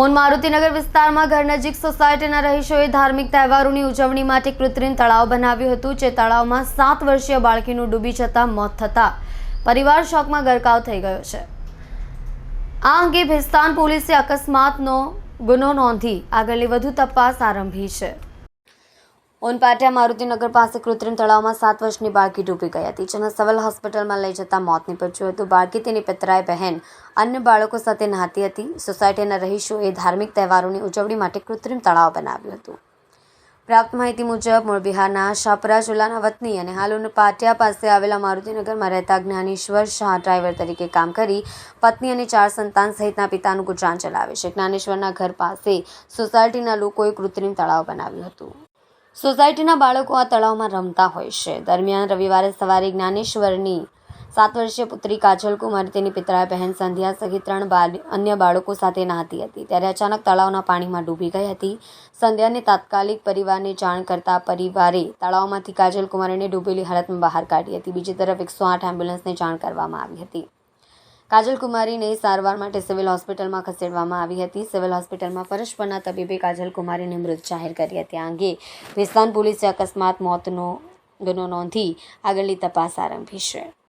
On Maruti Nagar વિસ્તારમાં ઘર નજીક સોસાયટીના રહીશોએ ધાર્મિક તહેવારોની ઉજવણી માટે કૃત્રિમ તળાવ બનાવ્યું હતું, જે તળાવમાં 7 વર્ષીય બાળકીનું ડૂબી જતા મોત થતાં પરિવાર શોકમાં ગરકાવ થઈ ગયો છે. આ અંગે ભેસ્તાન પોલીસે અકસ્માતનો ગુનો નોંધી આગળની વધુ તપાસ આરંભી છે. ઓનપાટિયા મારુતિનગર પાસે કૃત્રિમ તળાવમાં 7 વર્ષની બાળકી ડૂબી ગઈ હતી, જેને સિવિલ હોસ્પિટલમાં લઈ જતા મોત નીપજ્યું હતું. બાળકી તેની પિતરાઈ બહેન અન્ય બાળકો સાથે નહાતી હતી. સોસાયટીના રહીશોએ ધાર્મિક તહેવારોની ઉજવણી માટે કૃત્રિમ તળાવ બનાવ્યું હતું. પ્રાપ્ત માહિતી મુજબ મૂળ બિહારના શાપરા જિલ્લાના વતની અને હાલ ઓનપાટિયા પાસે આવેલા મારુતિનગરમાં રહેતા જ્ઞાનેશ્વર શાહ ડ્રાઈવર તરીકે કામ કરી પત્ની અને 4 સંતાન સહિતના પિતાનું ગુજરાન ચલાવે છે. જ્ઞાનેશ્વરના ઘર પાસે સોસાયટીના લોકોએ કૃત્રિમ તળાવ બનાવ્યું હતું. સોસાયટીના બાળકો આ તળાવમાં રમતા હોય છે. દરમિયાન રવિવારે સવારે જ્ઞાનેશ્વરની 7 વર્ષીય પુત્રી કાજલ કુમારી તેની પિતરાઈ બહેન સંધ્યા સહિત 3 અન્ય બાળકો સાથે નહાતી હતી, ત્યારે અચાનક તળાવના પાણીમાં ડૂબી ગઈ હતી. સંધ્યાને તાત્કાલિક પરિવારને જાણ કરતા પરિવારે તળાવમાંથી કાજલ કુમારીને ડૂબેલી હાલતમાં બહાર કાઢી હતી. બીજી તરફ 108 એમ્બ્યુલન્સને જાણ કરવામાં આવી હતી. કાજલ કુમારીને સારવાર માટે સિવિલ હોસ્પિટલમાં ખસેડવામાં આવી હતી. સિવિલ હોસ્પિટલમાં ફરજ પરના તબીબે કાજલ કુમારીને મૃત જાહેર કરી હતી. આ અંગે ભેસ્તાન પોલીસે અકસ્માત મોતનો ગુનો નોંધી આગળની તપાસ આરંભી છે.